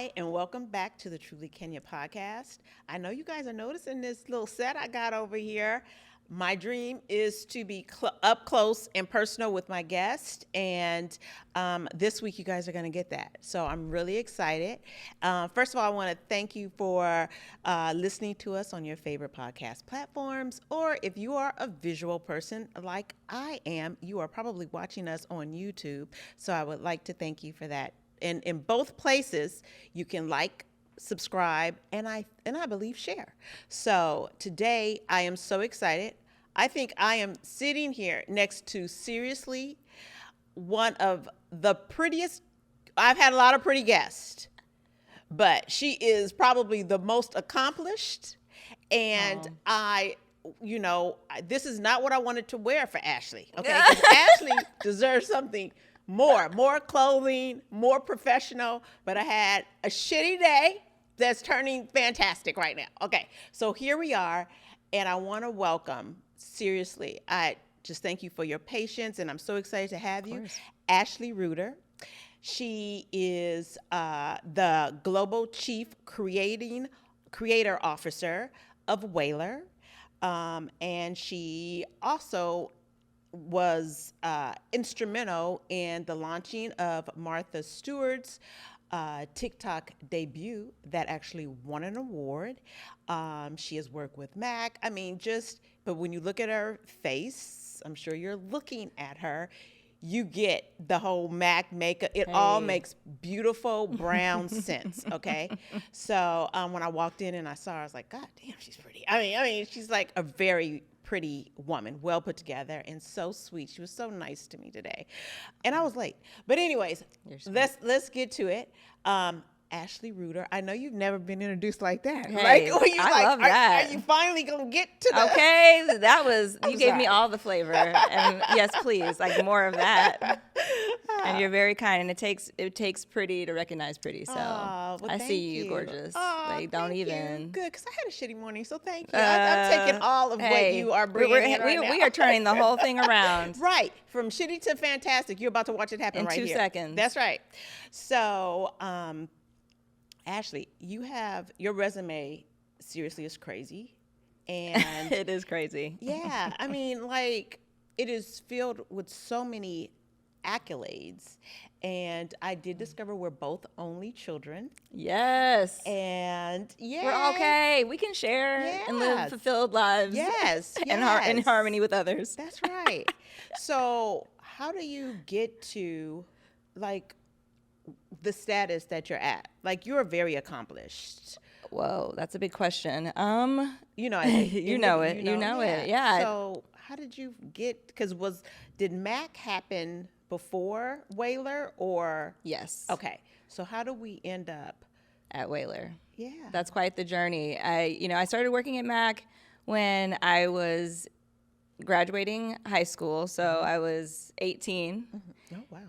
Hi, and welcome back to the Truly Kenya podcast. I know you guys are noticing this little set I got over here. My dream is to be up close and personal with my guest, and this week you guys are going to get that. So I'm really excited. First of all, I want to thank you for listening to us on your favorite podcast platforms, or if you are a visual person like I am, you are probably watching us on YouTube. So I would like to thank you for that. And in both places, you can like, subscribe, and I believe share. So today I am so excited. I think I am sitting here next to seriously one of the prettiest. I've had a lot of pretty guests, but she is probably the most accomplished. And this is not what I wanted to wear for Ashley. Okay, because Ashley deserves something more clothing, more professional, but I had a shitty day that's turning fantastic right now. Okay, so here we are, and I want to welcome, seriously, I just thank you for your patience, and I'm so excited to have you, Ashley Reuter. She is the Global Chief Creator Officer of Whaler, and she also was instrumental in the launching of Martha Stewart's TikTok debut that actually won an award. She has worked with M.A.C. But when you look at her face, I'm sure you're looking at her, you get the whole M.A.C. makeup. It all makes beautiful brown sense, okay? So when I walked in and I saw her, I was like, God damn, she's pretty. I mean, she's like a very pretty woman, well put together, and so sweet. She was so nice to me today, and I was late. But anyways, let's get to it. Ashley Reuter, I know you've never been introduced like that. Hey, I love that. Are you finally gonna get to the? Okay, that was you gave me all the flavor, and yes, please, like more of that. And you're very kind, and it takes pretty to recognize pretty. So I see you, gorgeous. Like don't even. You. Good, because I had a shitty morning, so thank you. I'm taking all of what you are bringing in right now. We are turning the whole thing around. Right, from shitty to fantastic. You're about to watch it happen in right here. In 2 seconds. That's right. So, Ashley, your resume seriously is crazy, and it is crazy. Yeah, I mean, like it is filled with so many accolades, and I did discover we're both only children. Yes. And yeah, we're okay. We can share and live fulfilled lives. Yes. In harmony with others. That's right. So how do you get to like the status that you're at? Like you're very accomplished. Whoa, that's a big question. You know it. Yeah. So how did you get? Because did M.A.C. happen before Whaler or? Yes. Okay. So how do we end up at Whaler? Yeah. That's quite the journey. I started working at M.A.C. when I was graduating high school. So I was 18. Mm-hmm. Oh wow.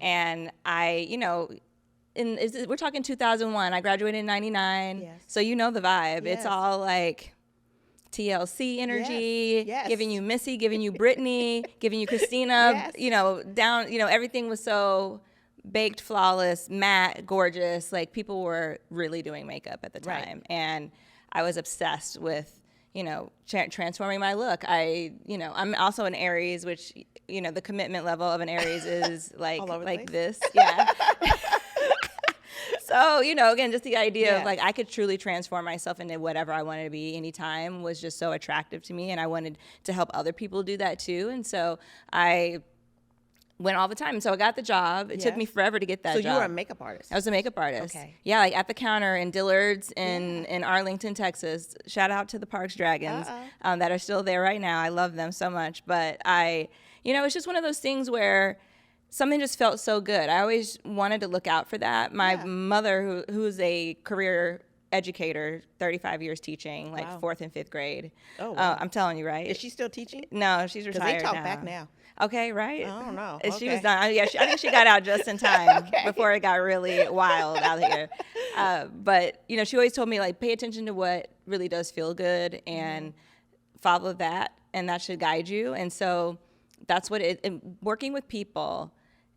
And we're talking 2001. I graduated in 99. Yes. So you know the vibe. Yes. It's all like TLC energy, yes. giving you Missy, giving you Brittany, giving you Christina, yes. Everything was so baked, flawless, matte, gorgeous. Like people were really doing makeup at the time. Right. And I was obsessed with, transforming my look. I'm also an Aries, which, the commitment level of an Aries is like this. Yeah. So, again, just the idea of like I could truly transform myself into whatever I wanted to be anytime was just so attractive to me. And I wanted to help other people do that too. And so I went all the time. And so I got the job. It took me forever to get that job. So you were a makeup artist? I was a makeup artist. Okay. Yeah, like at the counter in Dillard's in Arlington, Texas. Shout out to the Parks Dragons that are still there right now. I love them so much. But it's just one of those things where something just felt so good. I always wanted to look out for that. My mother, who's a career educator, 35 years teaching, like 4th and 5th grade. Oh, wow. I'm telling you, right? Is she still teaching? No, she's retired. Because they talk back now. Okay, right? I don't know. She was done. I think she got out just in time before it got really wild out here. But, she always told me, like, pay attention to what really does feel good and follow that, and that should guide you. And so that's what working with people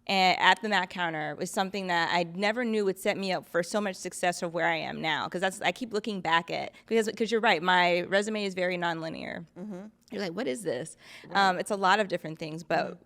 and at the MAC counter was something that I never knew would set me up for so much success of where I am now. Because I keep looking back at, because you're right, my resume is very nonlinear. You're like, what is this? Right. It's a lot of different things, but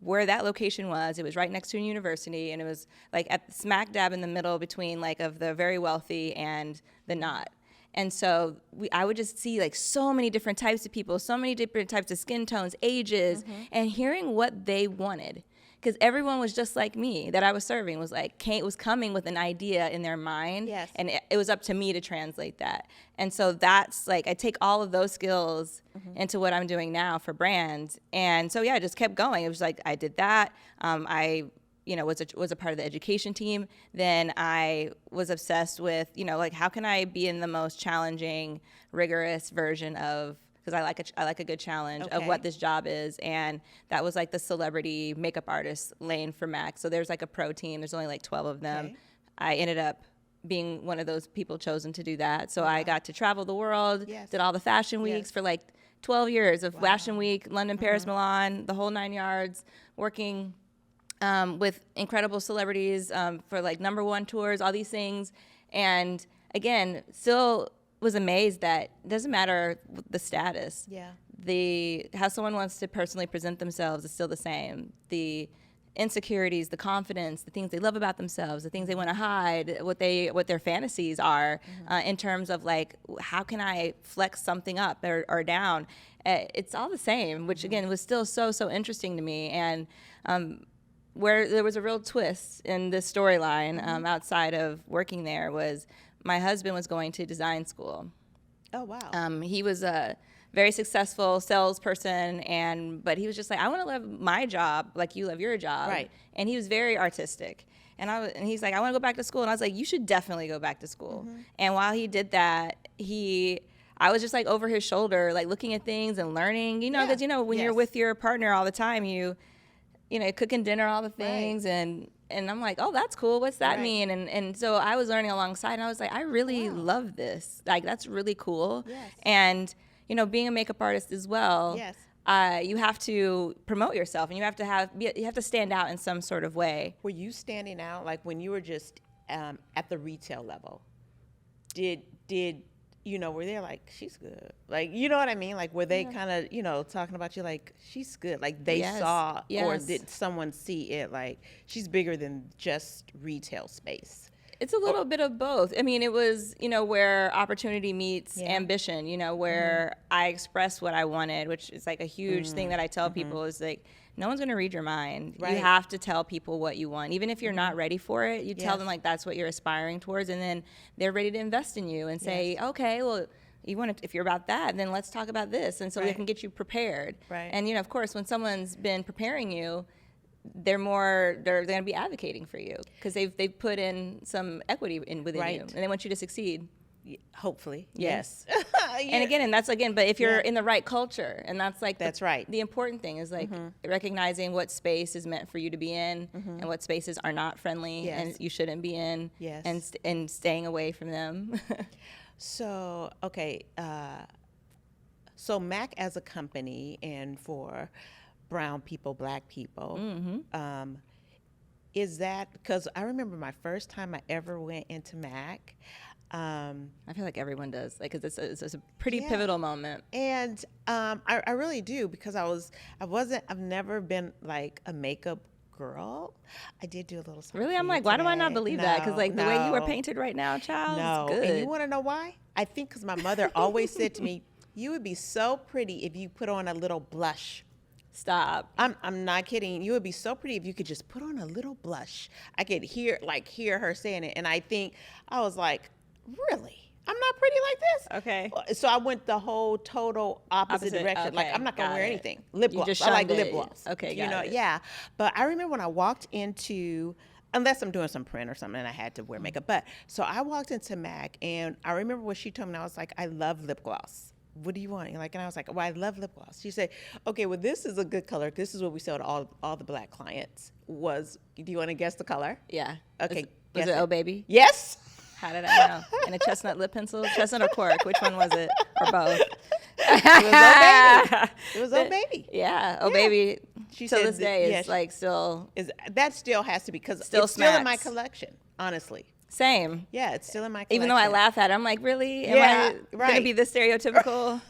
where that location was, it was right next to a university, and it was like at smack dab in the middle between like of the very wealthy and the not. And so I would just see like so many different types of people, so many different types of skin tones, ages, and hearing what they wanted. Because everyone was just like me that I was serving, was coming with an idea in their mind, and it was up to me to translate that. And so that's like, I take all of those skills into what I'm doing now for brands. And so, yeah, I just kept going. It was like, I did that. I was a part of the education team. Then I was obsessed with, like, how can I be in the most challenging, rigorous version of, because I like a good challenge of what this job is. And that was like the celebrity makeup artist lane for MAC. So there's like a pro team. There's only like 12 of them. Okay. I ended up being one of those people chosen to do that. So I got to travel the world, did all the fashion weeks for like 12 years of Fashion Week, London, Paris, Milan, the whole 9 yards, working with incredible celebrities for like #1 tours, all these things. And again, still was amazed that it doesn't matter the status. How someone wants to personally present themselves is still the same. The insecurities, the confidence, the things they love about themselves, the things they want to hide, what their fantasies are in terms of like, how can I flex something up or down? It's all the same, which again was still so interesting to me. And where there was a real twist in this storyline outside of working there was my husband was going to design school. Oh, wow. He was a very successful salesperson, but he was just like, I want to love my job like you love your job. Right. And he was very artistic. And he's like, I want to go back to school. And I was like, you should definitely go back to school. And while he did that, I was just like over his shoulder, like looking at things and learning, because, when you're with your partner all the time, cooking dinner, all the things. And I'm like, oh, that's cool. What's that mean? And so I was learning alongside, and I was like, I really love this. Like, that's really cool. And, being a makeup artist as well, you have to promote yourself, and you have to stand out in some sort of way. Were you standing out, like when you were just at the retail level? Did were they like, she's good? Like, you know what I mean? Like, were they kind of, talking about you like, she's good? Like, they saw, or did someone see it like, she's bigger than just retail space? It's a little bit of both. I mean, it was, where opportunity meets ambition, where I expressed what I wanted, which is like a huge thing that I tell people is like, no one's going to read your mind. You have to tell people what you want. Even if you're not ready for it, you tell them like that's what you're aspiring towards, and then they're ready to invest in you and say, okay, well, if you're about that, then let's talk about this. And so we can get you prepared. And, of course, when someone's been preparing you, they're going to be advocating for you because they've put in some equity within you, and they want you to succeed. Hopefully, yes. But if you're in the right culture, and that's like the important thing is like recognizing what space is meant for you to be in, and what spaces are not friendly and you shouldn't be in, and staying away from them. So so MAC as a company, and for brown people, black people, is that, because I remember my first time I ever went into MAC. I feel like everyone does, like, cause it's a pretty pivotal moment. And I really do, because I've never been like a makeup girl. I did do a little something. Really? I'm like, why do I not believe that? Because like the way you are painted right now, child, is good. And you want to know why? I think because my mother always said to me, you would be so pretty if you put on a little blush. Stop. I'm not kidding. You would be so pretty if you could just put on a little blush. I could hear her saying it, and I was like, really? I'm not pretty like this? Okay. So I went the whole total opposite direction. Okay. Like, I'm not gonna wear anything. Lip gloss. I like lip gloss. Okay, But I remember when I walked into, unless I'm doing some print or something and I had to wear makeup. But so I walked into MAC, and I remember what she told me. I was like, I love lip gloss. What do you want? And I was like, well, I love lip gloss. She said, okay, well, this is a good color. This is what we sell to all the black clients. Do you want to guess the color? Yeah. Okay. Was it Oh Baby? Yes. How did I know? And a chestnut lip pencil? Chestnut or cork? Which one was it? Or both? It was Oh Baby. It was Oh Baby. Yeah. Oh Baby. She till said this day is yeah, like still that still has to be, because Still it's still in my smacks. collection, honestly. same. Yeah, it's still in my collection. Even though I laugh at it, I'm like, really? Am Yeah, I right. gonna be this stereotypical?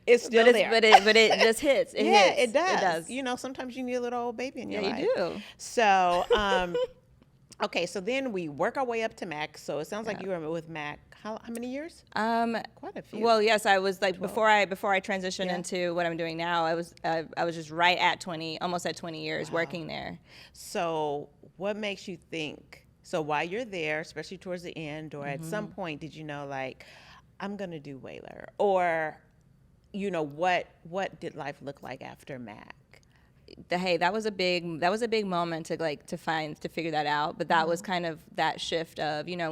It's still but there. it just hits. It yeah, hits. it does. It does. You know, sometimes you need a little old baby in your Yeah, life. you do. So, okay, so then we work our way up to Mac. So it sounds like you were with Mac how many years? Quite a few. Well, yes, I was like before I transitioned Yeah. into what I'm doing now. I was just right at 20, almost at 20 years working there. So what makes you think, so while you're there, especially towards the end, or at some point, did you know, like, I'm going to do Whaler? Or, you know, what did life look like after Mac? That was a big moment to figure that out. But that was kind of that shift of, you know,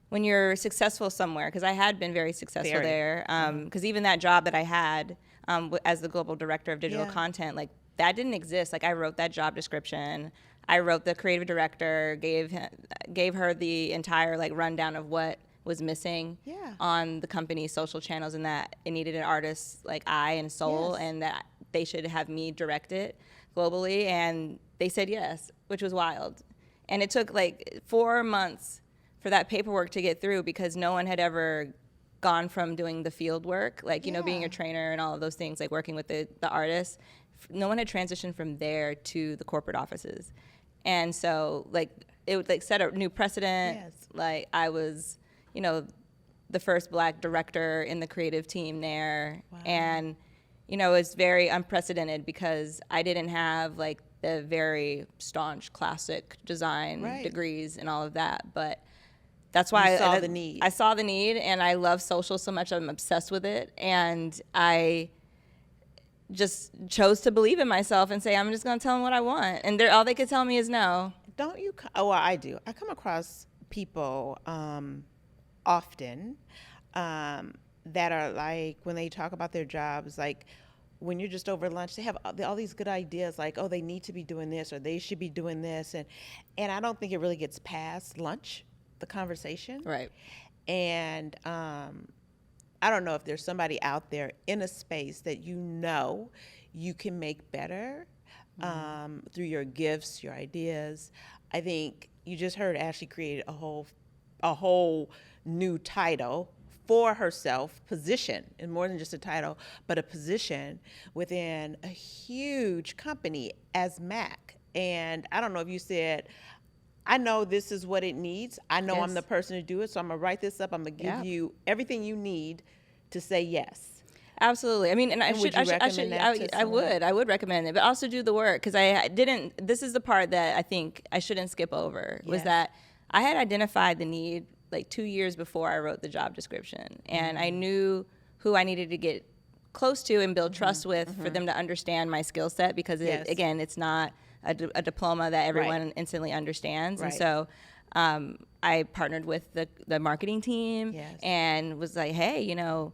when you're successful somewhere, because I had been very successful there. Because even that job that I had as the global director of digital content, like that didn't exist. Like I wrote that job description. I wrote the creative director, gave her the entire like rundown of what was missing on the company's social channels, and that it needed an artist's like eye and soul, and that they should have me direct it globally. And they said yes, which was wild. And it took like 4 months for that paperwork to get through, because no one had ever gone from doing the field work, like, you know, being a trainer and all of those things, like working with the artists. No one had transitioned from there to the corporate offices. And so, like, it would like set a new precedent. Like, I was, you know, the first Black director in the creative team there. And, you know, it's very unprecedented because I didn't have like the very staunch classic design degrees and all of that. But that's why I saw the need. I saw the need, and I love social so much. I'm obsessed with it. And I just chose to believe in myself and say, I'm just going to tell them what I want. And all they could tell me is no. Don't you? Oh, well, I do. I come across people often that are like, when they talk about their jobs, like when you're just over lunch, they have all these good ideas, like, oh, they need to be doing this, or they should be doing this. And I don't think it really gets past lunch, the conversation. Right. And I don't know if there's somebody out there in a space that you know you can make better through your gifts, your ideas. I think you just heard Ashley created a whole new title for herself, position, and more than just a title, but a position within a huge company as MAC. And I don't know if you said, I know this is what it needs. I know I'm the person to do it, so I'm gonna write this up. I'm gonna give you everything you need to say yes. Absolutely. I mean, and I would recommend it, but also do the work, because I didn't. This is the part that I think I shouldn't skip over. Was that I had identified the need like 2 years before I wrote the job description, and I knew who I needed to get close to and build trust with for them to understand my skill set, because again, it's not a diploma that everyone instantly understands. And so I partnered with the marketing team and was like, hey, you know,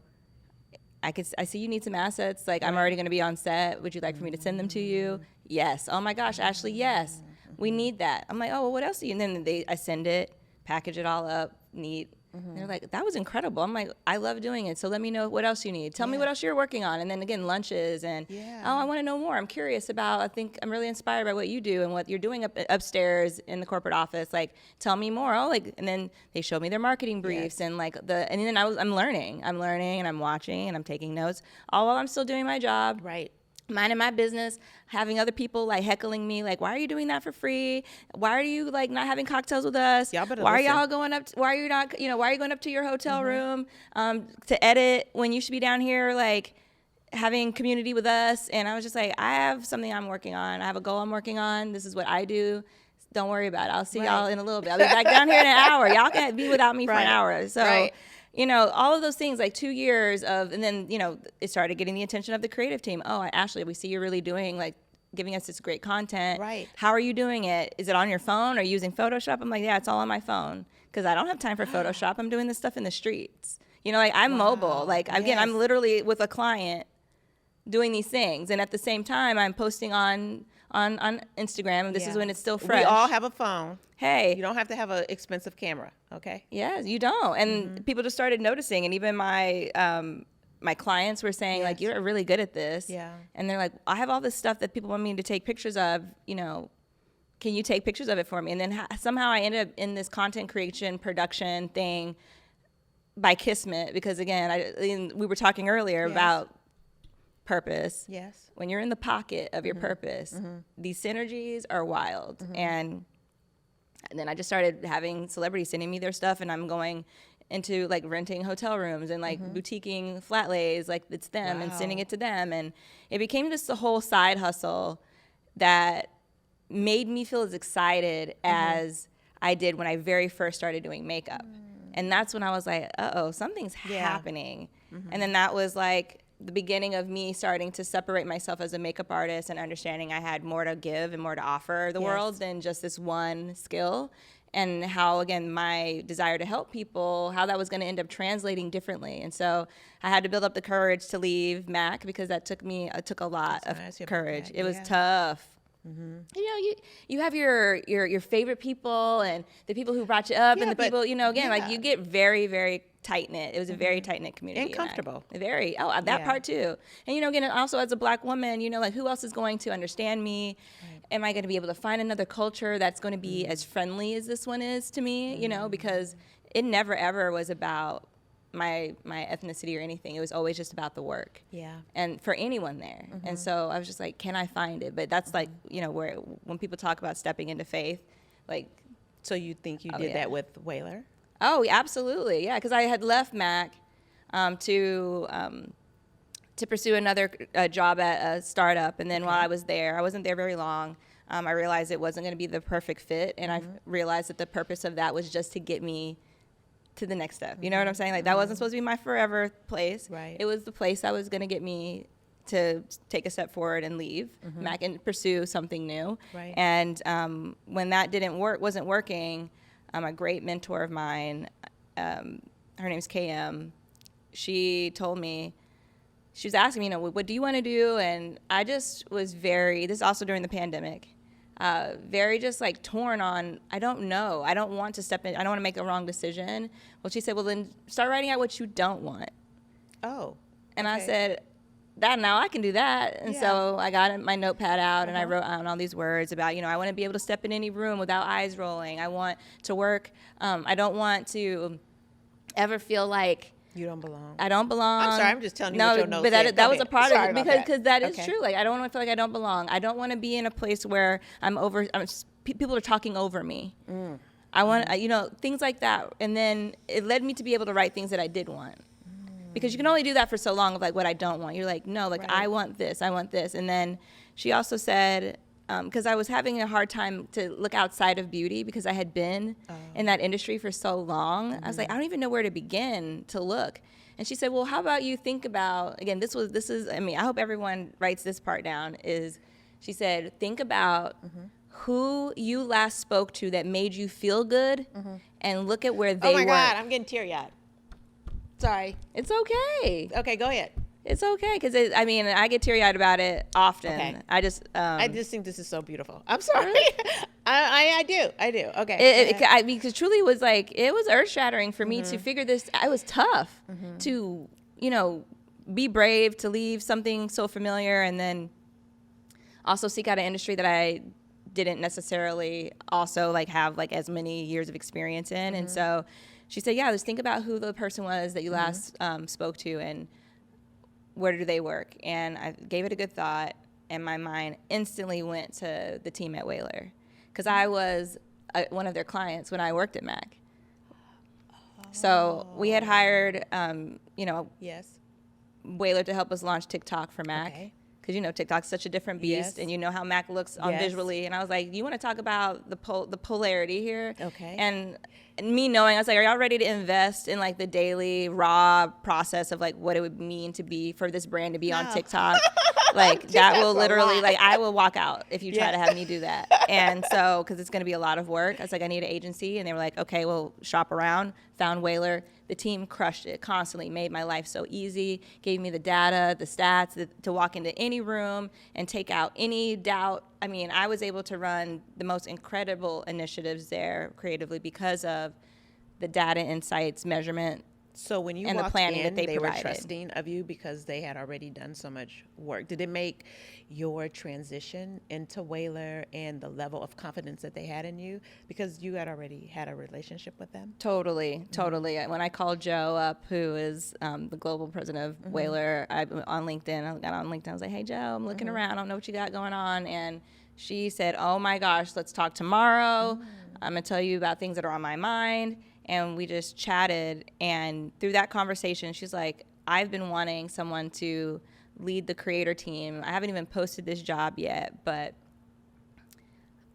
I see you need some assets. Like, I'm already going to be on set. Would you like for me to send them to you? Yes. Oh my gosh, Ashley, yes. We need that. I'm like, oh, well, what else do you? And then I send it, package it all up, neat. And they're like, that was incredible. I'm like, I love doing it. So let me know what else you need. Tell me what else you're working on. And then again, lunches and, oh, I want to know more. I'm curious about, I think I'm really inspired by what you do and what you're doing upstairs in the corporate office. Like, tell me more. Oh, like, and then they showed me their marketing briefs and like and then I'm learning and I'm watching and I'm taking notes all while I'm still doing my job. Right. Minding my business, having other people like heckling me, like, why are you doing that for free? Why are you like not having cocktails with us? Y'all better why listen. are y'all going up? Why are you not? You know, why are you going up to your hotel room to edit when you should be down here like having community with us? And I was just like, I have something I'm working on. I have a goal I'm working on. This is what I do. Don't worry about it. I'll see y'all in a little bit. I'll be back down here in an hour. Y'all can't be without me for an hour. So. You know, all of those things, like 2 years of, and then, you know, it started getting the attention of the creative team. Oh, Ashley, we see you're really doing, like, giving us this great content. Right. How are you doing it? Is it on your phone or using Photoshop? I'm like, yeah, it's all on my phone, because I don't have time for Photoshop. I'm doing this stuff in the streets. You know, like, I'm mobile. Like, again, I'm literally with a client doing these things. And at the same time, I'm posting on Instagram, and this is when it's still fresh. We all have a phone. Hey. You don't have to have an expensive camera, okay? Yeah, you don't. And people just started noticing. And even my my clients were saying, like, you're really good at this. Yeah. And they're like, I have all this stuff that people want me to take pictures of, you know, can you take pictures of it for me? And then somehow I ended up in this content creation production thing by Kismet, because again, we were talking earlier about purpose. Yes. When you're in the pocket of your purpose, these synergies are wild. And then I just started having celebrities sending me their stuff, and I'm going into like renting hotel rooms and like boutiquing flat lays, like it's them, and sending it to them. And it became just a whole side hustle that made me feel as excited as I did when I very first started doing makeup. And that's when I was like, uh-oh, something's happening. And then that was like the beginning of me starting to separate myself as a makeup artist and understanding I had more to give and more to offer the world than just this one skill. And how, again, my desire to help people, how that was going to end up translating differently. And so I had to build up the courage to leave MAC, because that took a lot of courage. It was tough. You know, you have your favorite people and the people who brought you up, and the people, you know, again, like you get very, very tight knit. It was a very tight knit community. And comfortable. Very. Oh, that part too. And, you know, again, also as a Black woman, you know, like who else is going to understand me? Am I going to be able to find another culture that's going to be as friendly as this one is to me? You know, because it never ever was about my ethnicity or anything. It was always just about the work. Yeah. And for anyone there. And so I was just like, can I find it? But that's like, you know, where when people talk about stepping into faith, like. So you think you did that with Whaler? Oh, absolutely. Yeah. Because I had left MAC to pursue another job at a startup. And then while I was there, I wasn't there very long. I realized it wasn't going to be the perfect fit. And I realized that the purpose of that was just to get me to the next step. You know what I'm saying? Like that wasn't supposed to be my forever place. Right. It was the place that was going to get me to take a step forward and leave MAC and pursue something new. Right. And when that wasn't working, a great mentor of mine, her name's KM, she told me, she was asking me, you know, what do you want to do? And I just was this is also during the pandemic, very just like torn on, I don't know. I don't want to step in. I don't want to make a wrong decision. Well, she said, well, then start writing out what you don't want. Oh. And I said, now I can do that. And so I got my notepad out and I wrote out all these words about, you know, I want to be able to step in any room without eyes rolling. I want to work. I don't want to ever feel like you don't belong. I don't belong. I'm sorry, I'm just telling you what your notes but said. that was a part of it, because that is true. Like I don't want to feel like I don't belong. I don't want to be in a place where people are talking over me. I want, you know, things like that. And then it led me to be able to write things that I did want. Because you can only do that for so long of like what I don't want. You're like, no, like I want this, I want this. And then she also said, because I was having a hard time to look outside of beauty because I had been in that industry for so long. I was like, I don't even know where to begin to look. And she said, well, how about you think about, again, this is, I mean, I hope everyone writes this part down, is she said, think about who you last spoke to that made you feel good and look at where they were. Oh my God, I'm getting teary-eyed. Sorry. It's okay. Okay, go ahead. It's okay, because I mean, I get teary-eyed about it often. Okay. I just think this is so beautiful. I'm sorry. I do. Okay. Because truly it was like, it was earth-shattering for me to figure this. It was tough to, you know, be brave, to leave something so familiar, and then also seek out an industry that I didn't necessarily also like have like as many years of experience in. And so she said, yeah, just think about who the person was that you last spoke to and where do they work. And I gave it a good thought, and my mind instantly went to the team at Whaler, because I was one of their clients when I worked at MAC. So we had hired, you know, Whaler to help us launch TikTok for MAC. Because, you know, TikTok's such a different beast, and you know how MAC looks on visually. And I was like, you want to talk about the polarity here? Okay. And me knowing, I was like, are y'all ready to invest in, like, the daily raw process of, like, what it would mean to be, for this brand to be on TikTok? Like, that will literally, like, I will walk out if you try to have me do that. And so, because it's going to be a lot of work, I was like, I need an agency. And they were like, okay, well, shop around. Found Whaler. The team crushed it constantly, made my life so easy, gave me the data, the stats, to walk into any room and take out any doubt. I mean, I was able to run the most incredible initiatives there creatively because of the data, insights, measurement So when you and the walked planning in, that they they were provided. trusting of you because they had already done so much work. Did it make your transition into Whaler and the level of confidence that they had in you because you had already had a relationship with them? Totally. When I called Joe up, who is the global president of Whaler, I got on LinkedIn. I was like, "Hey, Joe, I'm looking around. I don't know what you got going on." And she said, "Oh my gosh, let's talk tomorrow. I'm gonna tell you about things that are on my mind." And we just chatted, and through that conversation, she's like, "I've been wanting someone to lead the creator team. I haven't even posted this job yet, but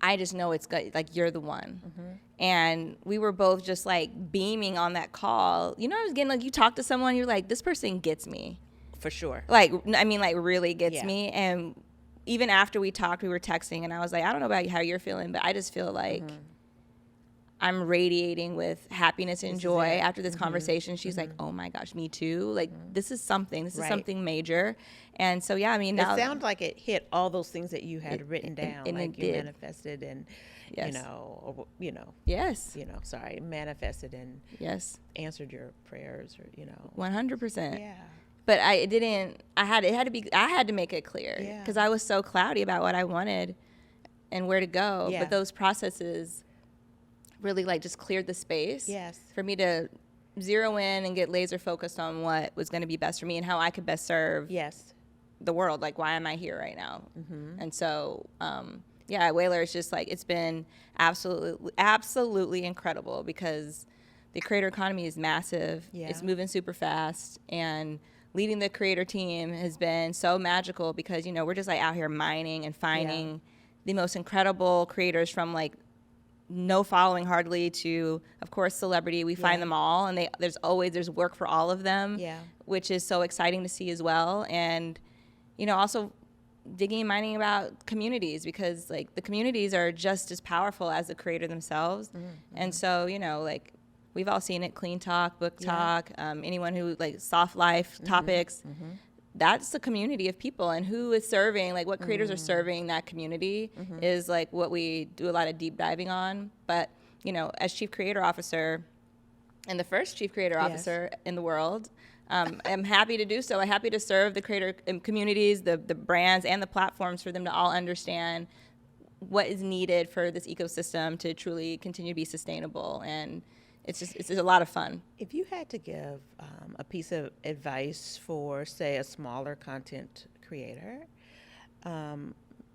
I just know it's good. Like, you're the one." And we were both just like beaming on that call. You know, I was getting like, you talk to someone, you're like, this person gets me. For sure. Like, I mean, like really gets Yeah. me. And even after we talked, we were texting, and I was like, I don't know about how you're feeling, but I just feel like I'm radiating with happiness and joy it. after this conversation. She's like, oh my gosh, me too. Like, this is something. This is Right. something major. And so, yeah, I mean, now It sounded like it hit all those things that you had written down, and like it you did. manifested and, Yes. Yes. manifested and Yes. answered your prayers, or 100%. Yeah. But I had to make it clear Yeah. because I was so cloudy about what I wanted and where to go. Yeah. But those processes really like just cleared the space Yes. for me to zero in and get laser focused on what was going to be best for me and how I could best serve Yes. the world. Like, why am I here right now? And so, yeah, Whaler is just like, it's been absolutely incredible because the creator economy is massive. Yeah. It's moving super fast, and leading the creator team has been so magical because, we're just like out here mining and finding the most incredible creators from like no following hardly to, of course, celebrity. We find them all, and there's work for all of them, Yeah. which is so exciting to see as well. And, also digging and mining about communities because like the communities are just as powerful as the creator themselves. And so, like we've all seen it, Clean Talk, Book Talk, anyone who like soft life topics, that's the community of people, and who is serving, like what creators are serving that community is like what we do a lot of deep diving on. But, as chief creator officer and the first chief creator officer in the world, I'm happy to do so. I'm happy to serve the creator communities, the brands, and the platforms for them to all understand what is needed for this ecosystem to truly continue to be sustainable. And it's a lot of fun. If you had to give a piece of advice for, say, a smaller content creator,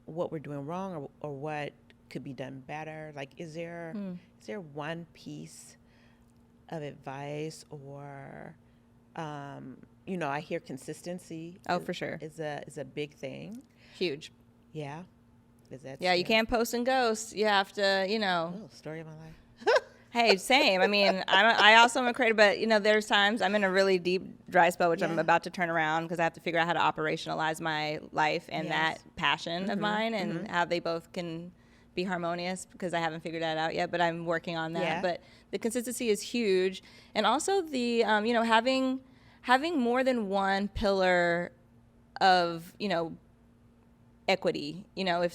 what we're doing wrong or what could be done better, like is there one piece of advice or I hear consistency. For sure. Is a big thing. Huge. Yeah. Is that Yeah, you can't post and ghost. You have to, Oh, story of my life. Hey, same. I mean, I also am a creator, but there's times I'm in a really deep dry spell, which I'm about to turn around because I have to figure out how to operationalize my life and that passion of mine and how they both can be harmonious because I haven't figured that out yet, but I'm working on that. Yeah. But the consistency is huge, and also the having more than one pillar of equity. If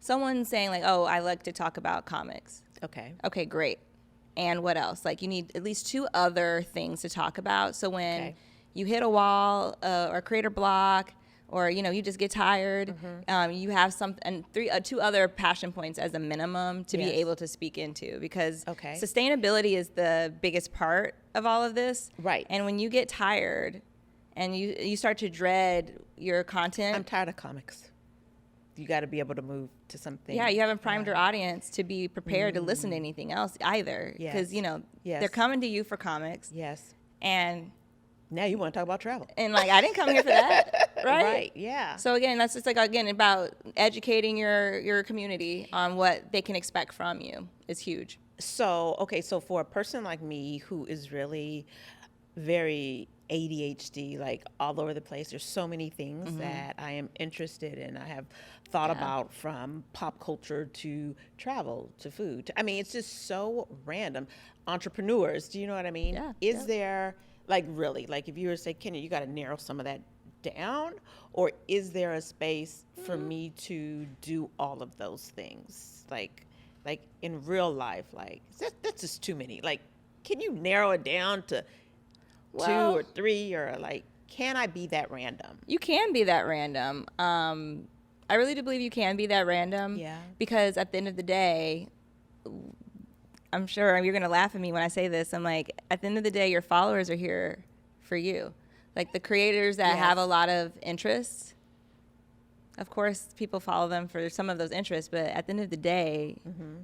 someone's saying like, oh, I like to talk about comics. Okay, great. And what else? Like, you need at least two other things to talk about. So when you hit a wall or creator block, or you just get tired, you have two other passion points as a minimum to be able to speak into, because sustainability is the biggest part of all of this. Right. And when you get tired and you start to dread your content, I'm tired of comics. You got to be able to move to something. Yeah, you haven't primed your audience to be prepared to listen to anything else either. Because, they're coming to you for comics. Yes. And now you want to talk about travel. And like, I didn't come here for that, right? Right, yeah. So again, that's just like, about educating your community on what they can expect from you is huge. So for a person like me who is really very ADHD, like all over the place, there's so many things that I am interested in. I have thought about, from pop culture to travel to food. I mean, it's just so random. Entrepreneurs, do you know what I mean? Yeah. Is there, like, really, like if you were to say, Kenny, you got to narrow some of that down, or is there a space for me to do all of those things? Like in real life, like that's just too many. Like, can you narrow it down to 2 or 3, or like, can I be that random? You can be that random. I really do believe you can be that random. Yeah. Because at the end of the day, I'm sure you're going to laugh at me when I say this. I'm like, at the end of the day, your followers are here for you. Like the creators that have a lot of interests, of course, people follow them for some of those interests, but at the end of the day,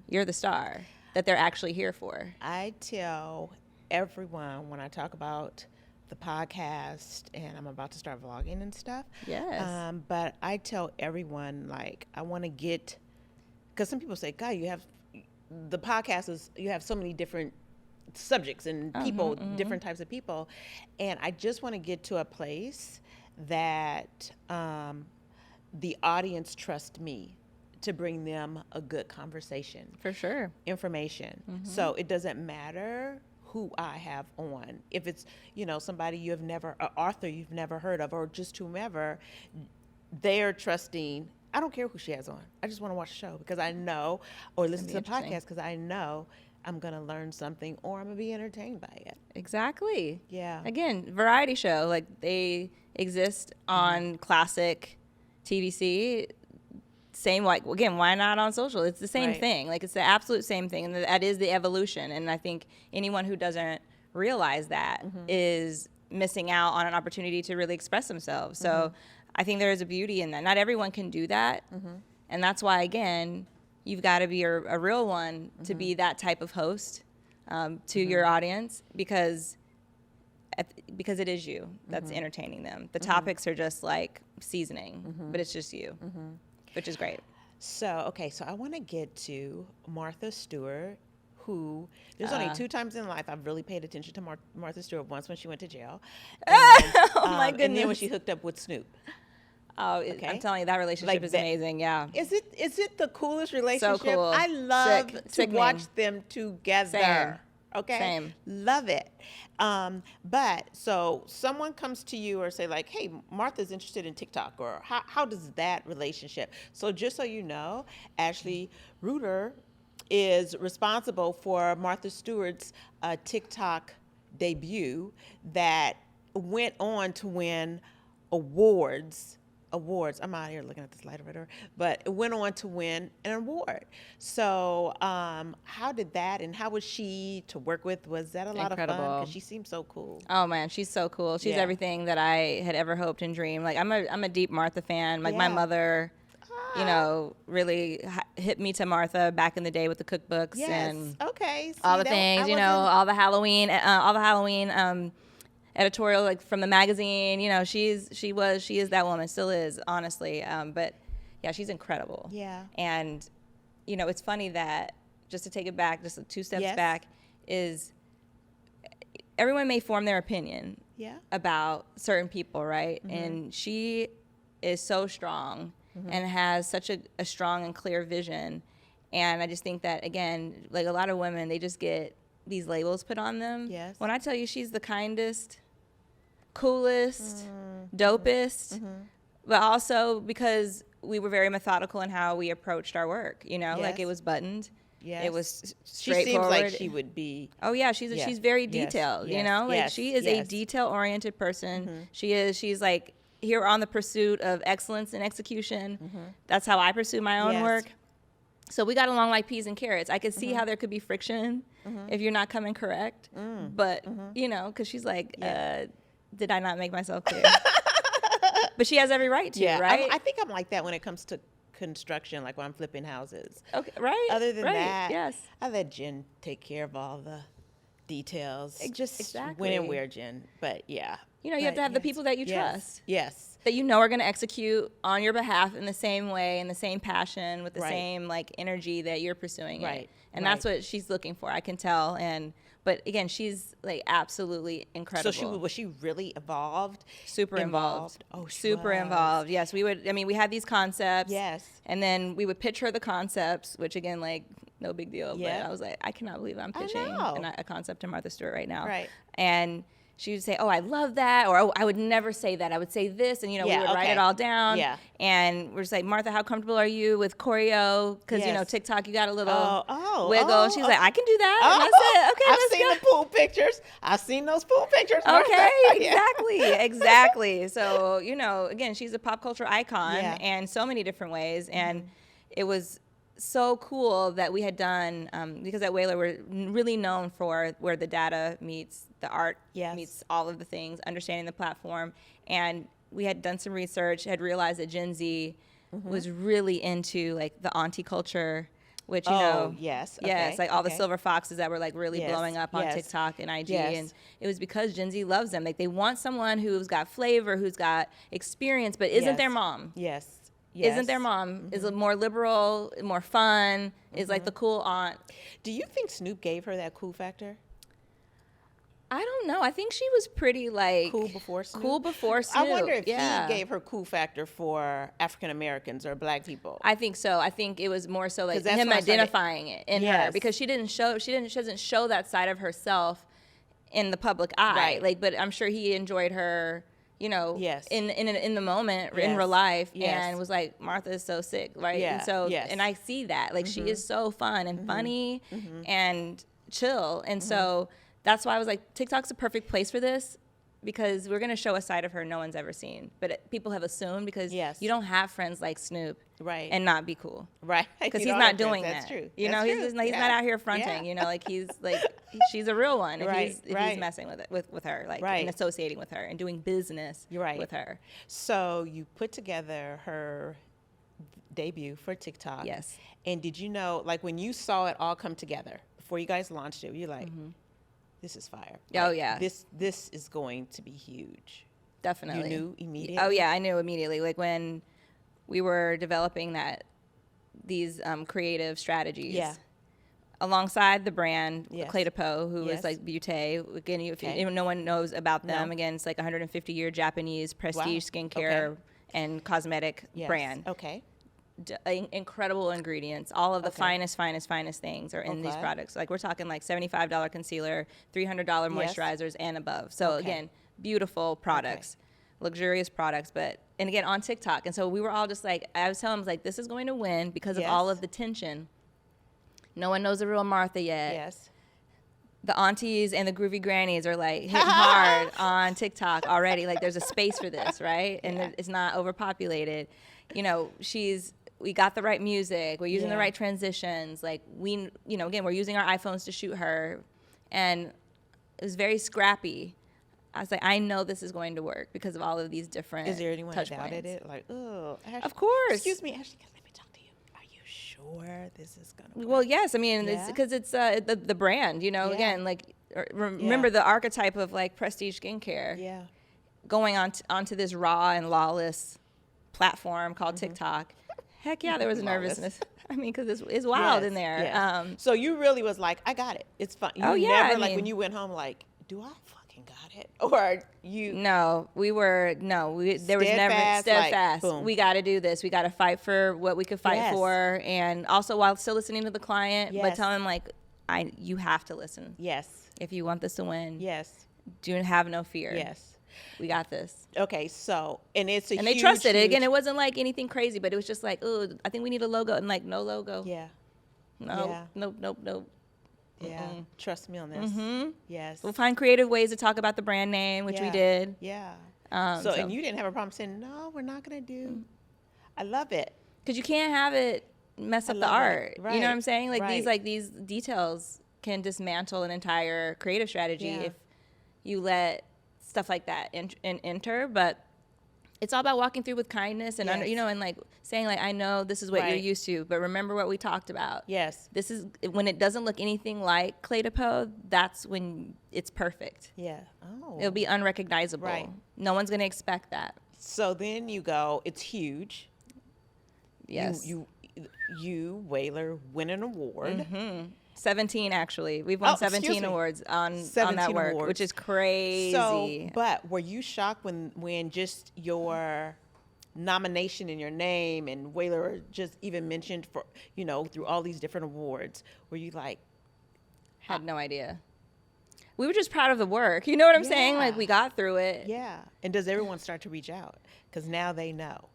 you're the star that they're actually here for. I tell everyone when I talk about the podcast, and I'm about to start vlogging and stuff. Yes. But I tell everyone, like, I want to get, because some people say, God, you have, the podcast is, you have so many different subjects and people, different types of people. And I just want to get to a place that the audience trusts me to bring them a good conversation. For sure. Information. So it doesn't matter who I have on. If it's, you know, somebody you have never, an author you've never heard of, or just whomever, they're trusting. I don't care who she has on. I just want to watch the show because I know, or listen to the podcast because I know I'm going to learn something or I'm going to be entertained by it. Exactly. Yeah. Again, variety show. Like they exist on classic TVC. Same, like, again, why not on social? It's the same thing. Like, it's the absolute same thing. And that is the evolution. And I think anyone who doesn't realize that is missing out on an opportunity to really express themselves. So I think there is a beauty in that. Not everyone can do that. And that's why, again, you've got to be a real one to be that type of host to your audience because it is you that's entertaining them. The topics are just like seasoning, but it's just you. Which is great. So, okay, so I want to get to Martha Stewart, who, there's only 2 times in life I've really paid attention to Martha Stewart. Once when she went to jail. And, oh my goodness. And then when she hooked up with Snoop. Oh, okay. I'm telling you, that relationship is amazing, yeah. Is it the coolest relationship? So cool. I love to Sickening. watch them together. Same. Okay? Same. Love it. But so someone comes to you or say like, hey, Martha's interested in TikTok, or how does that relationship? So just so you know, Ashley Reuter is responsible for Martha Stewart's TikTok debut that went on to win awards. I'm out here looking at this light or whatever, but it went on to win an award. So how did that, and how was she to work with? Was that a lot of fun? Because she seems so cool. Oh man, she's so cool. She's everything that I had ever hoped and dreamed. Like I'm a deep Martha fan. Like my mother, you know, really hit me to Martha back in the day with the cookbooks and all the things, you know, all the Halloween editorial, like from the magazine, you know, she is that woman, still is, honestly. But yeah, she's incredible. Yeah. And, you know, it's funny that, just to take it back, just 2 steps back, is everyone may form their opinion about certain people, right? And she is so strong and has such a strong and clear vision. And I just think that, again, like a lot of women, they just get these labels put on them. Yes. When I tell you she's the kindest, coolest, dopest, but also because we were very methodical in how we approached our work, you know, like it was buttoned. Yes. It was straightforward. She seems like she would be. Oh yeah, she's very detailed, you know, like she is a detail-oriented person. She's like here on the pursuit of excellence and execution. That's how I pursue my own work. So we got along like peas and carrots. I could see how there could be friction if you're not coming correct. But, you know, because she's like, did I not make myself clear? But she has every right to, right? I think I'm like that when it comes to construction, like when I'm flipping houses. Okay, right. Other than that, yes. I let Jen take care of all the details. Just exactly. when and where, Jen. But yeah. You know, you have to have the people that you trust. Yes. That you know are going to execute on your behalf in the same way, in the same passion, with the same like energy that you're pursuing it. And that's what she's looking for, I can tell. But again, she's like absolutely incredible. So was she really involved? Super involved. Oh, super involved. Yes, we had these concepts. Yes. And then we would pitch her the concepts, which again, like no big deal. Yeah. But I was like, I cannot believe I'm pitching a concept to Martha Stewart right now. Right. And she would say, "Oh, I love that," or "Oh, I would never say that. I would say this," and we would write it all down. Yeah. And we're just like, "Martha, how comfortable are you with choreo? Because TikTok, you got a little wiggle." And she's like, "I can do that." And I said, "Okay, I've seen the pool pictures. I've seen those pool pictures. Okay, exactly. So again, she's a pop culture icon, and so many different ways, and it was so cool that we had done because at Whaler we're really known for where the data meets the art, meets all of the things, understanding the platform. And we had done some research, had realized that Gen Z was really into like the auntie culture, which like all the silver foxes that were like really blowing up on TikTok and IG, and it was because Gen Z loves them. Like they want someone who's got flavor, who's got experience, but isn't their mom. Isn't their mom, is more liberal, more fun, is like the cool aunt. Do you think Snoop gave her that cool factor? I don't know. I think she was pretty like cool before Snoop. I wonder if he gave her cool factor for African Americans or Black people. I think so. I think it was more so like him identifying it in her, because she doesn't show that side of herself in the public eye. Right. Like, but I'm sure he enjoyed her, in the moment, in real life, and was like, Martha is so sick, right? Yeah. And so, and I see that, like, she is so fun and funny and chill, and so that's why I was like, TikTok's a perfect place for this, because we're gonna show a side of her no one's ever seen, but people have assumed, because you don't have friends like Snoop, and not be cool, because he's not doing that. That's true. He's not out here fronting. Like he's like she's a real one. If he's messing with her, like and associating with her and doing business with her. So you put together her debut for TikTok. Yes. And did you know, like when you saw it all come together before you guys launched it, you're like, this is fire. Oh yeah. This is going to be huge. Definitely. You knew immediately? Oh yeah, I knew immediately. Like when we were developing these creative strategies. Yeah. Alongside the brand, Clé de Peau, who is like Beauté. Again, if no one knows about them, again, it's like 150-year Japanese prestige skincare and cosmetic brand. Okay. Incredible ingredients. All of the finest things are in these products. Like we're talking like $75 concealer, $300 moisturizers and above. So again, beautiful products, luxurious products, and again on TikTok. And so we were all just like, I was telling them like, this is going to win because of all of the tension. No one knows the real Martha yet. Yes. The aunties and the groovy grannies are like hitting hard on TikTok already. Like there's a space for this, right? And it's not overpopulated. We got the right music. We're using the right transitions. Like again, we're using our iPhones to shoot her, and it was very scrappy. I was like, I know this is going to work because of all of these different. Is there anyone that touch doubted points. it? Like, oh, Ashley, of course. Excuse me, Ashley, let me talk to you. Are you sure this is gonna work? Well, yes. I mean, it's because it's the brand. Again, like remember the archetype of like prestige skincare. Yeah. Going onto this raw and lawless platform called TikTok. Heck yeah, there was a nervousness. I mean, because it's wild in there. Yes. So you really was like, I got it. It's fun. You never, like when you went home, like, do I fucking got it? Or you? No, there was never steadfast. Like, we got to do this. We got to fight for what we could fight for, and also while still listening to the client, but telling them like, you have to listen. Yes. If you want this to win. Yes. Do have no fear. Yes. We got this. Okay, so and they trusted it. Again, it wasn't like anything crazy, but it was just like, oh, I think we need a logo, and like no logo. Yeah. No. Nope. Yeah. Trust me on this. Yes. We'll find creative ways to talk about the brand name, which we did. Yeah. So and you didn't have a problem saying no, we're not gonna do. I love it because you can't have it mess up the art. Right. You know what I'm saying? Like these details can dismantle an entire creative strategy if you let stuff like that enter, but it's all about walking through with kindness and and like saying like, I know this is what you're used to, but remember what we talked about. Yes. This is when it doesn't look anything like Clé de Peau, that's when it's perfect. Yeah. Oh. It'll be unrecognizable. Right. No one's gonna expect that. So then you go, it's huge. Yes. You Whaler win an award. 17 actually. We've won 17 awards on that work, which is crazy. So, but were you shocked when just your nomination and your name and Whaler just even mentioned for through all these different awards? Were you like, had no idea. we were just proud of the work. You know what I'm saying? Yeah. Like, we got through it. Yeah. And does everyone start to reach out? Because now they know.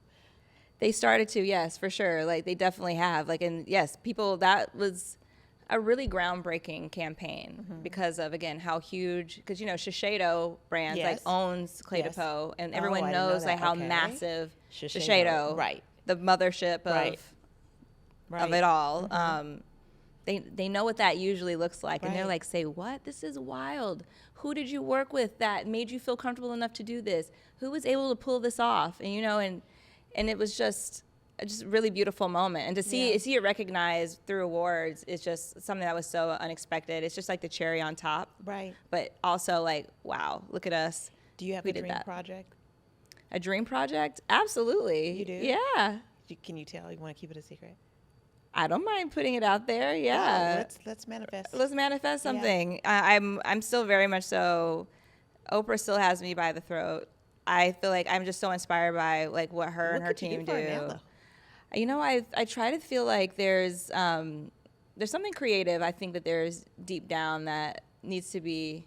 They started to, yes, for sure. Like, they definitely have. Like, and yes, people, that was a really groundbreaking campaign because of, again, how huge, because, you know, Shiseido brands, like, owns Clé de Peau, and everyone I didn't know knows, like, that. how Okay. massive Shiseido. Shiseido, Right. the mothership of it all. They know what that usually looks like, and they're like, say, what? This is wild. Who did you work with that made you feel comfortable enough to do this? Who was able to pull this off? And, you know, and it was just a really beautiful moment. And to see it recognized through awards is just something that was so unexpected. It's just like the cherry on top. Right. But also like, wow, look at us. Do you have a dream project? A dream project? Absolutely. You do? Yeah. Can you tell? You want to keep it a secret? I don't mind putting it out there. Yeah. Let's manifest. Let's manifest something. Yeah. I'm still very much so. Oprah still has me by the throat. I feel like I'm just so inspired by like what her and her team do. You know, I try to feel like there's something creative. I think that there's deep down that needs to be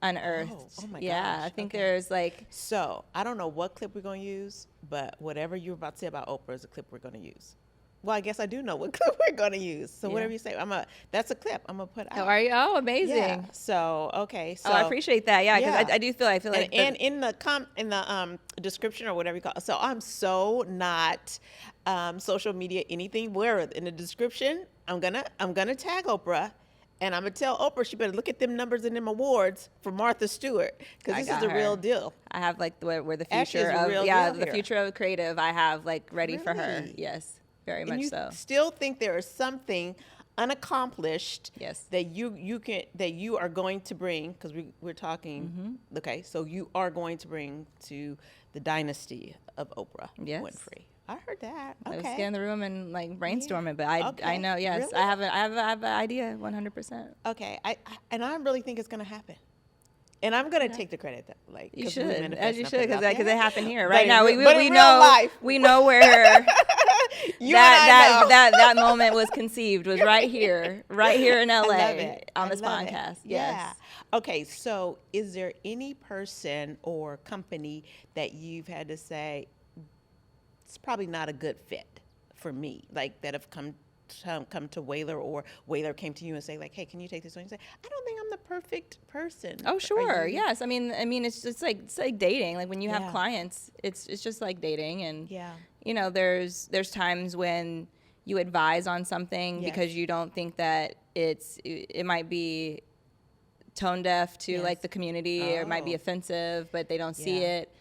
unearthed. Oh my gosh. Yeah, I think there's like. So I don't know what clip we're going to use, but whatever you're about to say about Oprah is a clip we're going to use. Well, I guess I do know what clip we're going to use. So whatever you say, that's a clip I'm going to put out. Oh, are you? Oh, amazing. Yeah. So, okay. So, I appreciate that. Yeah, because I do feel like. And in the description or whatever you call it. So I'm so not social media anything. Where in the description, I'm gonna tag Oprah. And I'm going to tell Oprah she better look at them numbers and them awards for Martha Stewart, because this is the real deal. I have like where the Ashley's future the of real deal the here. future of creative I have like ready for her. Yes, very much so. Still think there is something unaccomplished that you are going to bring, because we're talking okay, so you are going to bring to the dynasty of Oprah Winfrey. I heard that. Okay. I was getting in the room and like brainstorming, but I know, yes, really? I have an idea 100%. Okay, I really think it's going to happen. And I'm gonna take the credit, like you should, as you should, because it happened here right but now. We know where that moment was conceived. Was right here in LA on this podcast. Yes. Yeah. Okay. So, is there any person or company that you've had to say it's probably not a good fit for me, like that have come to Whaler, or Whaler came to you and say like, hey, can you take this on? You say, I don't think I'm the perfect person. Oh, sure. Yes. I mean, it's like dating. Like when you have clients, it's just like dating. And, you know, there's times when you advise on something because you don't think that it might be tone deaf to like the community, or it might be offensive, but they don't see it.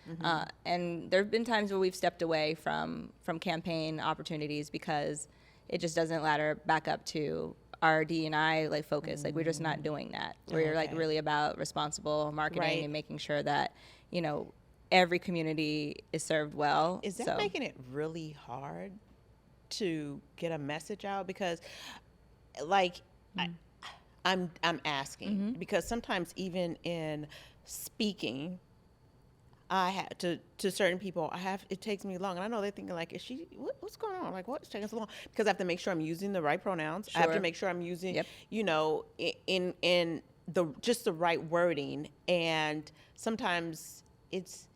And there have been times where we've stepped away from campaign opportunities because it just doesn't ladder back up to our D&I like focus. Like we're just not doing that. We're like really about responsible marketing and making sure that, you know, every community is served well. Is that making it really hard to get a message out? Because like I'm asking because sometimes even in speaking, I have to certain people, it takes me long, and I know they're thinking like, is she, what's going on? Like, what's taking so long? Because I have to make sure I'm using the right pronouns. I have to make sure I'm using, you know, in just the right wording. And sometimes it's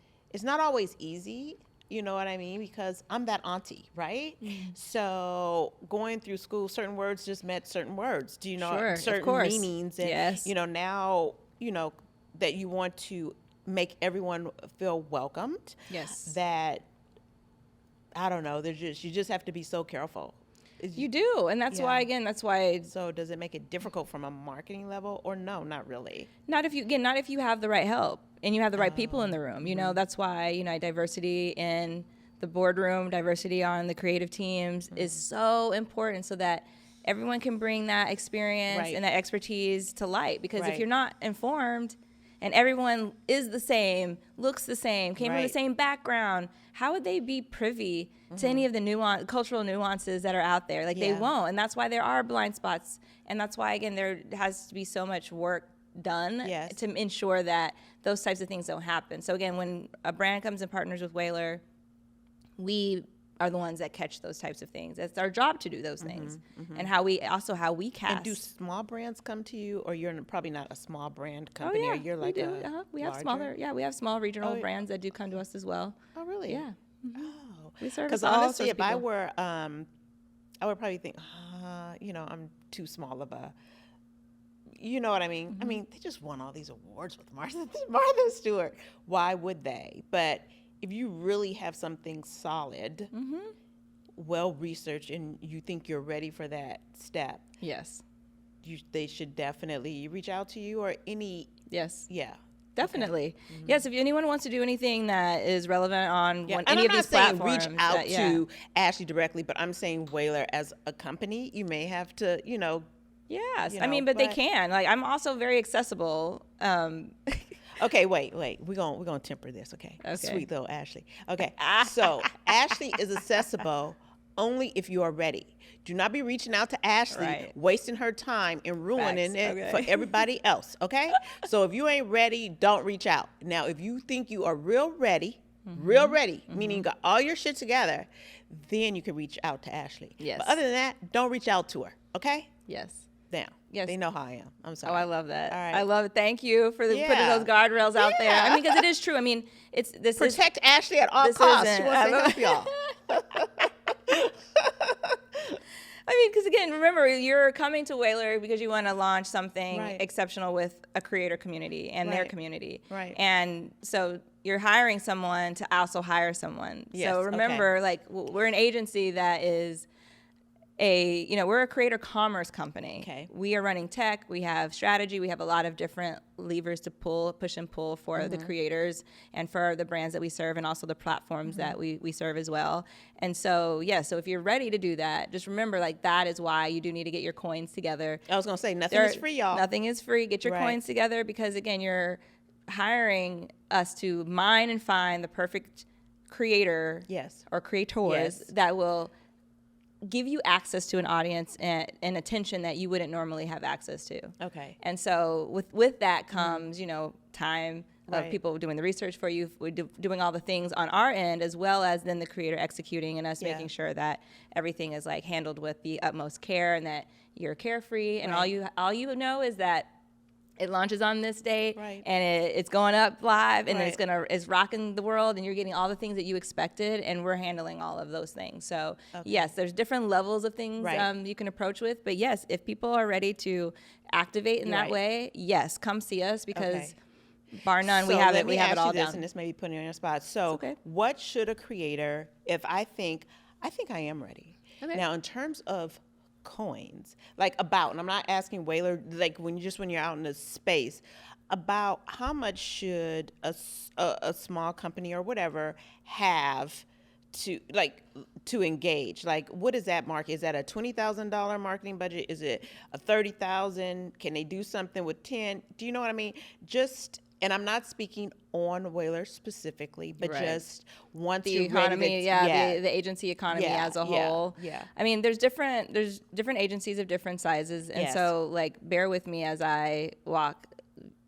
not always easy. You know what I mean? Because I'm that auntie, right? So going through school, certain words just meant certain words. Do you know certain meanings? And, you know, now, you know, that you want to make everyone feel welcomed. Yes. That, I don't know, you just have to be so careful. You do, and that's why, again, So does it make it difficult from a marketing level, or no, not really? Not if you have the right help and you have the right people in the room. You know, that's why, you know, diversity in the boardroom, diversity on the creative teams is so important, so that everyone can bring that experience and that expertise to light. Because if you're not informed and everyone is the same, looks the same, came from the same background, how would they be privy to any of the cultural nuances that are out there? Like they won't, and that's why there are blind spots, and that's why, again, there has to be so much work done to ensure that those types of things don't happen. So again, when a brand comes and partners with Whaler, we are the ones that catch those types of things. It's our job to do those things. And how we cast. And do small brands come to you, or you're probably not a small brand company, Oh, yeah, or you're like we do. We have larger? we have small regional brands that do come to us as well. Oh, really? Yeah. Oh, We service because all honestly, sorts if of I people. were, I would probably think, I'm too small of a. You know what I mean? I mean, they just won all these awards with Martha Stewart. Why would they? But if you really have something solid, well researched, and you think you're ready for that step, Yes. they should definitely reach out to you or any. Yes. Yeah. Definitely. Yes, if anyone wants to do anything that is relevant on Yeah, one, and any I'm of not these saying platforms. reach out to Ashley directly, but I'm saying Whaler as a company, you may have to, Yes. you I know, mean, but they but- can. Like, I'm also very accessible. Okay, wait. We're gonna temper this, okay? Okay. Sweet little Ashley. Okay. So Ashley is accessible only if you are ready. Do not be reaching out to Ashley, Right. wasting her time and ruining Facts, it okay. for everybody else, okay? So if you ain't ready, don't reach out. Now, if you think you are real ready, meaning you got all your shit together, then you can reach out to Ashley. Yes. But other than that, don't reach out to her, okay? Yes. Now, Yes. they know how I am. I'm sorry. Oh, I love that. All right. I love it. Thank you for putting Yeah. those guardrails out there. I Yeah. mean, because it is true. I mean, Protect Ashley at all this costs. She isn't- wants to I help y'all. I mean, because again, remember, you're coming to Whaler because you want to launch something Right. exceptional with a creator community and their Right. community. Right. And so you're hiring someone to also hire someone. Yes, So okay. remember, like, we're an agency that is we're a creator commerce company. Okay. We are running tech. We have strategy. We have a lot of different levers to push and pull for the creators and for the brands that we serve, and also the platforms that we serve as well. And so, so if you're ready to do that, just remember, like, that is why you do need to get your coins together. I was going to say, nothing is free, y'all. Nothing is free. Get your Right. coins together, because again, you're hiring us to mine and find the perfect creator Yes. or creators Yes. that will give you access to an audience and attention that you wouldn't normally have access to. Okay. And so with that comes, time of Right. people doing the research for you, doing all the things on our end, as well as then the creator executing and us Yeah. making sure that everything is like handled with the utmost care and that you're carefree. And Right. all you know is that it launches on this date, Right. and it's going up live, and Right. it's rocking the world, and you're getting all the things that you expected, and we're handling all of those things. So yes, there's different levels of things Right. you can approach with, but yes, if people are ready to activate in that Right. way, yes, come see us, because Okay. bar none, we So have let it. me We have ask it all you this, down. and this may be putting you on your spot. So, okay. what should a creator, if I think I am ready. Okay. Now, in terms of coins, like and I'm not asking Whaler, like when you're out in the space, about how much should a small company or whatever have to engage? Like, what is that market? Is that a $20,000 marketing budget? Is it a $30,000? Can they do something with 10? Do you know what I mean? And I'm not speaking on Whaler specifically, but Right. just once The you're economy, ready to, the agency economy Yeah, as a yeah, whole. yeah. I mean, there's different agencies of different sizes, and Yes. so like bear with me as I walk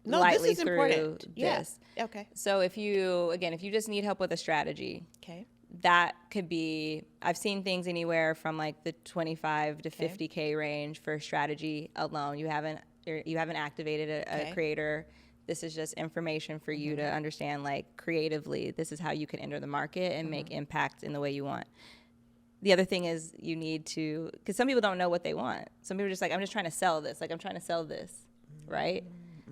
No, lightly this is through important. Yeah. this. Okay. So if you just need help with a strategy, Okay. that could be, I've seen things anywhere from like the 25 to Okay. 50K range for strategy alone. You haven't activated a Okay. creator. This is just information for you to understand, like, creatively, this is how you can enter the market and make impact in the way you want. The other thing is you need to, because some people don't know what they want. Some people are just like, I'm just trying to sell this. Like, I'm trying to sell this, right?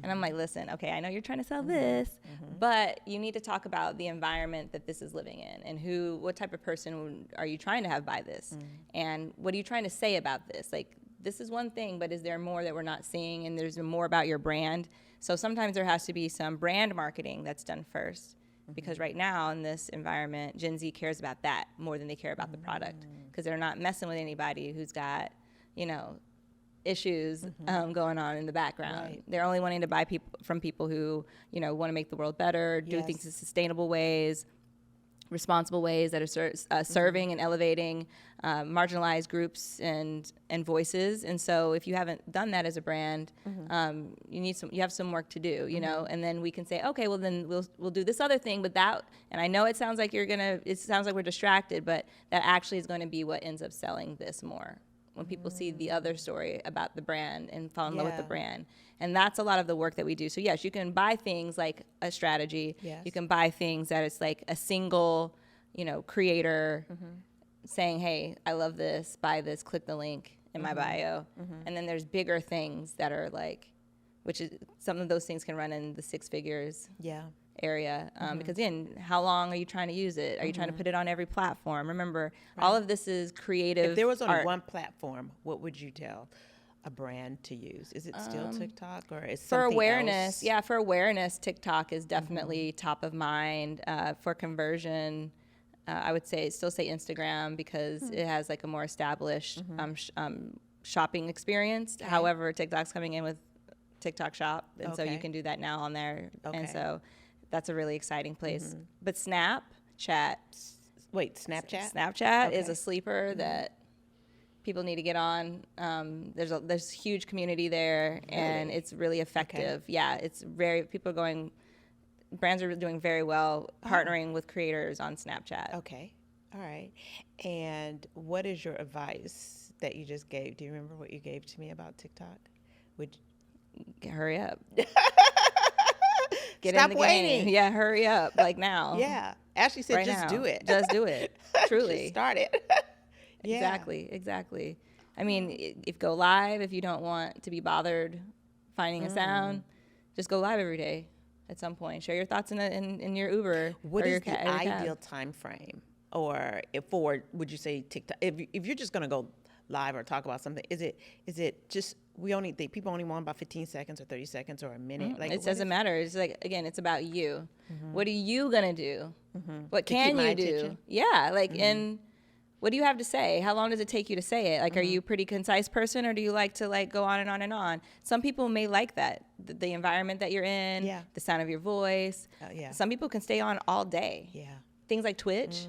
And I'm like, listen, okay, I know you're trying to sell this, but you need to talk about the environment that this is living in, and what type of person are you trying to have buy this? And what are you trying to say about this? Like, this is one thing, but is there more that we're not seeing? And there's more about your brand. So sometimes there has to be some brand marketing that's done first, because right now in this environment, Gen Z cares about that more than they care about the product, because they're not messing with anybody who's got, issues going on in the background. Right. They're only wanting to buy from people who, want to make the world better, do Yes. things in sustainable ways, responsible ways that are serving and elevating marginalized groups and voices. And so if you haven't done that as a brand, you have some work to do, you know, and then we can say, okay, well then we'll do this other thing, but that, and I know it sounds like it sounds like we're distracted, but that actually is going to be what ends up selling this more. When people see the other story about the brand and fall in love with the brand. And that's a lot of the work that we do. So yes, you can buy things like a strategy. Yes. You can buy things that it's like a single, you know, creator saying, hey, I love this, buy this, click the link in my bio. And then there's bigger things that are like, which is, some of those things can run in the 6 figures. Yeah. Area because again, how long are you trying to use it? Are you trying to put it on every platform? Remember, all of this is creative. If there was only art. one platform, what would you tell a brand to use? Is it still TikTok or is for something awareness? else? Yeah, for awareness, TikTok is definitely top of mind. For conversion, I would still say Instagram because it has like a more established shopping experience. Okay. However, TikTok's coming in with TikTok Shop, and so you Okay. can do that now on there. Okay. And so that's a really exciting place. But Snapchat Snapchat? is a sleeper that people need to get on. There's huge community there, and it's really effective. Okay. Yeah, brands are doing very well partnering with creators on Snapchat. Okay, all right. And what is your advice that you just gave? Do you remember what you gave to me about TikTok? Hurry up. Stop waiting. Yeah, hurry up, like now. Yeah. Ashley said, right just now. do it. Just do it. Truly. Just start it. Yeah. Exactly. I mean, if go live, if you don't want to be bothered finding a sound, just go live every day at some point. Share your thoughts in your Uber. What or is your the ideal time frame? Or would you say TikTok? If you're just going to go live or talk about something, is it just people only want about 15 seconds or 30 seconds or a minute? Like, it doesn't matter. It's like, again, it's about you. What are you gonna do? What To can keep my you do? attention? Yeah, like, and what do you have to say? How long does it take you to say it? Like, are you a pretty concise person, or do you like to like go on and on and on? Some people may like that, the environment that you're in, the sound of your voice. Some people can stay on all day. Yeah. Things like Twitch.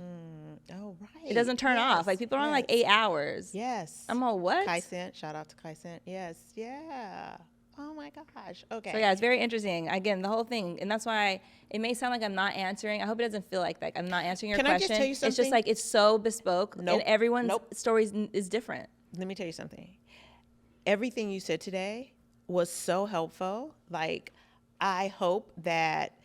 Oh, right. It doesn't turn off. Like, people are on like 8 hours. Yes. I'm all, what? Kaisen. Shout out to Kaisen. Yes. Yeah. Oh my gosh. Okay. So yeah, it's very interesting. Again, the whole thing, and that's why it may sound like I'm not answering. I hope it doesn't feel like that. I'm not answering your Can question. I just tell you something? It's just like, it's so bespoke, Nope. and everyone's Nope. story is different. Let me tell you something. Everything you said today was so helpful. Like, I hope that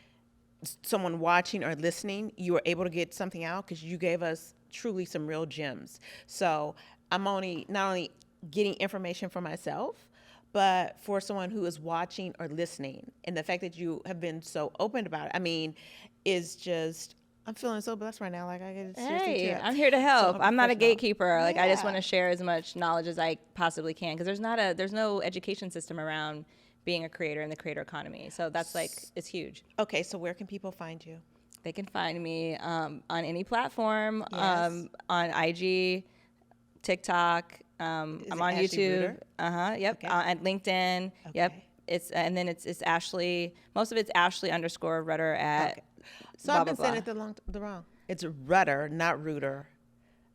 someone watching or listening, you were able to get something out because you gave us truly some real gems. So I'm not only getting information for myself, but for someone who is watching or listening. And the fact that you have been so open about it, I mean, is just, I'm feeling so blessed right now. Like, I get Hey, I'm here to help. I'm not a gatekeeper. Like, I just Yeah. want to share as much knowledge as I possibly can, because there's no education system around being a creator in the creator economy. So that's like, it's huge. Okay, so where can people find you? They can find me on any platform, Yes. on IG, TikTok. I'm on Ashley YouTube. Bruder? Yep. Okay. At LinkedIn. Yep. Okay. It's Ashley. Most of it's Ashley_Rudder at. Okay. So blah, I've been blah, saying blah. it the wrong. It's Rudder, not Rooter.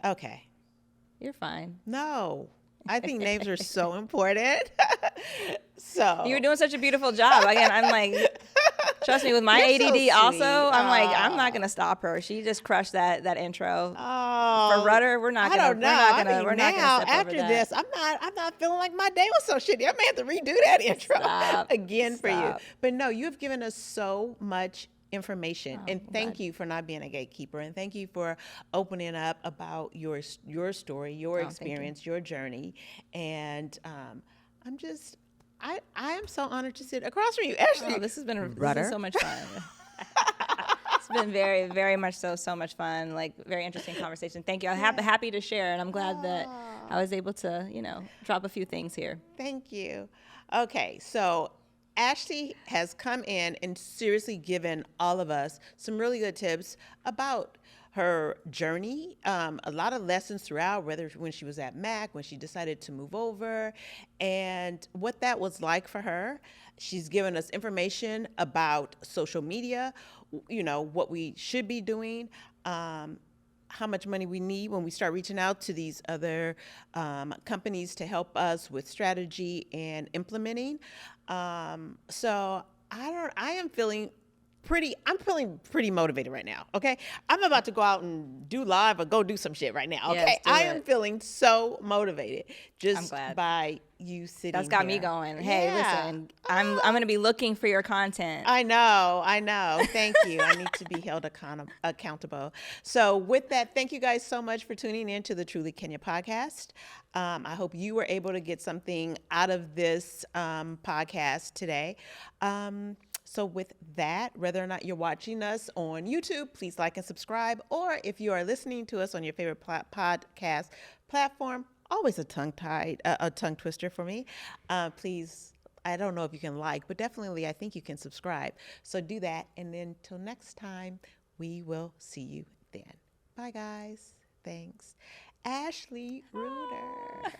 Okay. You're fine. No, I think names are so important. So You were doing such a beautiful job. Again, I'm like, trust me, with my You're so ADD sweet. also, I'm like, I'm not gonna stop her. She just crushed that intro. Oh, For Rudder, we're not gonna. I don't know. We're not now gonna step after over that. this, I'm not feeling like my day was so shitty. I may have to redo that intro Stop. again for you. Stop. But no, you have given us so much information, and I'm thank glad. you for not being a gatekeeper, and thank you for opening up about your story, your thank you. experience, your journey, and I am so honored to sit across from you, Ashley. Oh, this has been Rudder. so much fun. It's been very, very much so much fun. Like, very interesting conversation. Thank you. I'm happy to share, and I'm glad that I was able to, drop a few things here. Thank you. Okay, so Ashley has come in and seriously given all of us some really good tips about her journey, a lot of lessons throughout, whether when she was at M.A.C, when she decided to move over, and what that was like for her. She's given us information about social media, what we should be doing, how much money we need when we start reaching out to these other companies to help us with strategy and implementing. So I'm feeling pretty motivated right now. Okay. I'm about to go out and do live or go do some shit right now. Okay. Yes, do I it. am feeling so motivated I'm just glad. by you sitting That's got here. me going. Hey, Yeah. listen, I'm going to be looking for your content. I know. Thank you. I need to be held accountable. So with that, thank you guys so much for tuning in to the Truly Kenya podcast. I hope you were able to get something out of this podcast today. So with that, whether or not you're watching us on YouTube, please like and subscribe. Or if you are listening to us on your favorite podcast platform, always a tongue twister for me. Please, I don't know if you can like, but definitely I think you can subscribe. So do that. And then till next time, we will see you then. Bye, guys. Thanks. Ashley Reuter.